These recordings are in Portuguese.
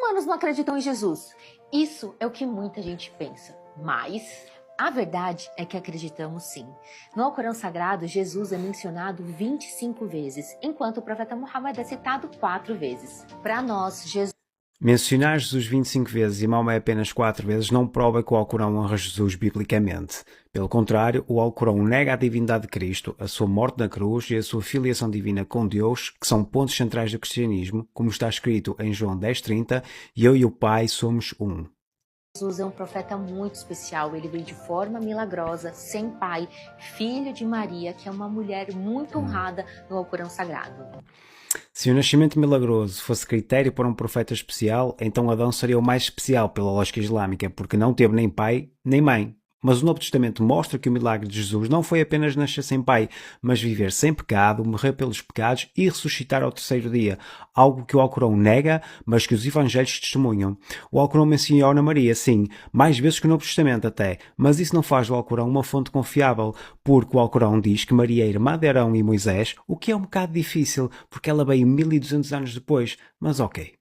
muçulmanos não acreditam em Jesus? Isso é o que muita gente pensa, mas a verdade é que acreditamos sim. No Alcorão Sagrado, Jesus é mencionado 25 vezes, enquanto o profeta Muhammad é citado 4 vezes. Para nós, Jesus... Mencionar Jesus 25 vezes e Maomé apenas 4 vezes não prova que o Alcorão honra Jesus biblicamente. Pelo contrário, o Alcorão nega a divindade de Cristo, a sua morte na cruz e a sua filiação divina com Deus, que são pontos centrais do cristianismo, como está escrito em João 10:30, e eu e o Pai somos um. Jesus é um profeta muito especial, ele veio de forma milagrosa, sem pai, filho de Maria, que é uma mulher muito honrada no Alcorão Sagrado. Se o nascimento milagroso fosse critério para um profeta especial, então Adão seria o mais especial pela lógica islâmica, porque não teve nem pai nem mãe. Mas o Novo Testamento mostra que o milagre de Jesus não foi apenas nascer sem pai, mas viver sem pecado, morrer pelos pecados e ressuscitar ao terceiro dia, algo que o Alcorão nega, mas que os evangelhos testemunham. O Alcorão menciona Maria, sim, mais vezes que o Novo Testamento até, mas isso não faz do Alcorão uma fonte confiável, porque o Alcorão diz que Maria é irmã de Arão e Moisés, o que é um bocado difícil, porque ela veio 1200 anos depois, mas ok.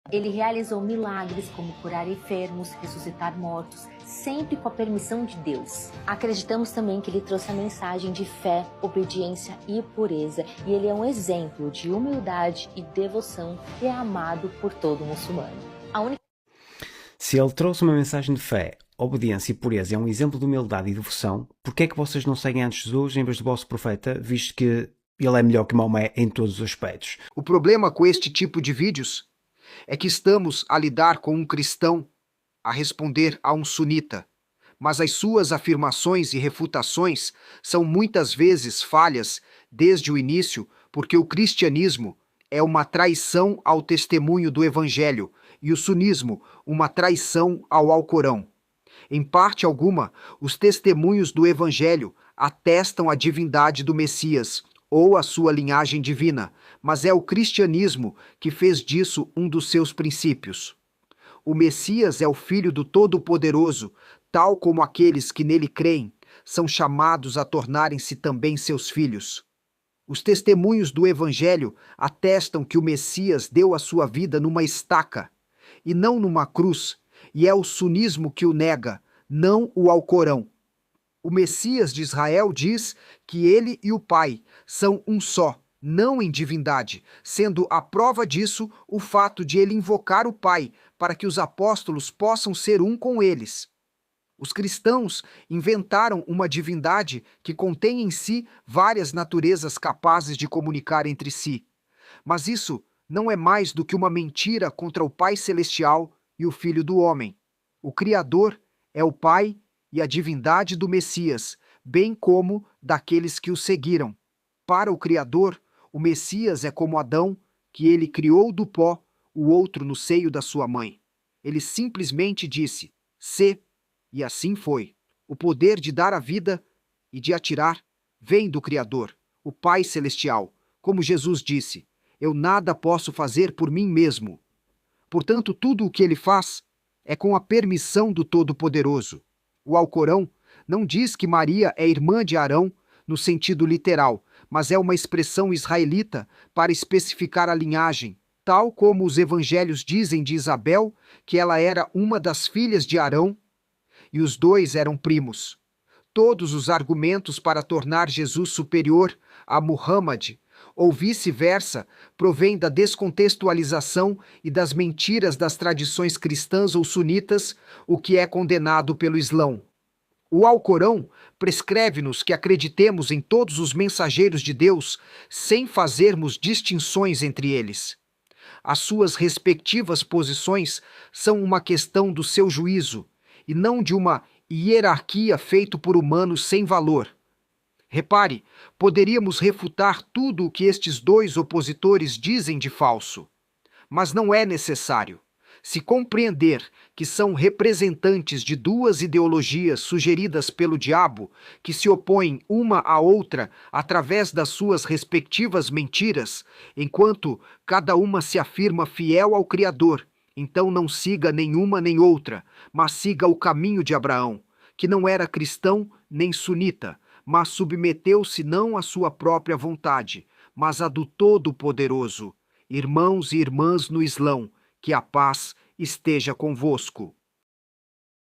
Ele realizou milagres como curar enfermos, ressuscitar mortos, sempre com a permissão de Deus. Acreditamos também que ele trouxe a mensagem de fé, obediência e pureza, e ele é um exemplo de humildade e devoção e é amado por todo muçulmano. Se ele trouxe uma mensagem de fé, obediência e pureza é um exemplo de humildade e devoção, por que é que vocês não seguem antes Jesus em vez do vosso profeta, visto que ele é melhor que Maomé em todos os aspectos? O problema com este tipo de vídeos é que estamos a lidar com um cristão a responder a um sunita, mas as suas afirmações e refutações são muitas vezes falhas desde o início, porque o cristianismo é uma traição ao testemunho do evangelho e o sunismo uma traição ao Alcorão. Em parte alguma, os testemunhos do evangelho atestam a divindade do Messias ou a sua linhagem divina, mas é o cristianismo que fez disso um dos seus princípios. O Messias é o Filho do Todo-Poderoso, tal como aqueles que nele creem são chamados a tornarem-se também seus filhos. Os testemunhos do Evangelho atestam que o Messias deu a sua vida numa estaca e não numa cruz, e é o sunismo que o nega, não o Alcorão. O Messias de Israel diz que ele e o Pai são um só, não em divindade, sendo a prova disso o fato de ele invocar o Pai para que os apóstolos possam ser um com eles. Os cristãos inventaram uma divindade que contém em si várias naturezas capazes de comunicar entre si. Mas isso não é mais do que uma mentira contra o Pai Celestial e o Filho do Homem. O Criador é o Pai e a divindade do Messias, bem como daqueles que o seguiram. Para o Criador, o Messias é como Adão, que ele criou do pó, o outro no seio da sua mãe. Ele simplesmente disse, sê, e assim foi. O poder de dar a vida e de atirar vem do Criador, o Pai Celestial. Como Jesus disse, eu nada posso fazer por mim mesmo. Portanto, tudo o que ele faz é com a permissão do Todo-Poderoso. O Alcorão não diz que Maria é irmã de Arão no sentido literal, mas é uma expressão israelita para especificar a linhagem, tal como os evangelhos dizem de Isabel, que ela era uma das filhas de Arão, e os dois eram primos. Todos os argumentos para tornar Jesus superior a Muhammad, ou vice-versa, provém da descontextualização e das mentiras das tradições cristãs ou sunitas, o que é condenado pelo Islão. O Alcorão prescreve-nos que acreditemos em todos os mensageiros de Deus sem fazermos distinções entre eles. As suas respectivas posições são uma questão do seu juízo, e não de uma hierarquia feita por humanos sem valor. Repare, poderíamos refutar tudo o que estes dois opositores dizem de falso. Mas não é necessário. Se compreender que são representantes de duas ideologias sugeridas pelo diabo, que se opõem uma à outra através das suas respectivas mentiras, enquanto cada uma se afirma fiel ao Criador, então não siga nenhuma nem outra, mas siga o caminho de Abraão, que não era cristão nem sunita, mas submeteu-se não à sua própria vontade, mas à do Todo-Poderoso. Irmãos e irmãs no Islão, que a paz esteja convosco.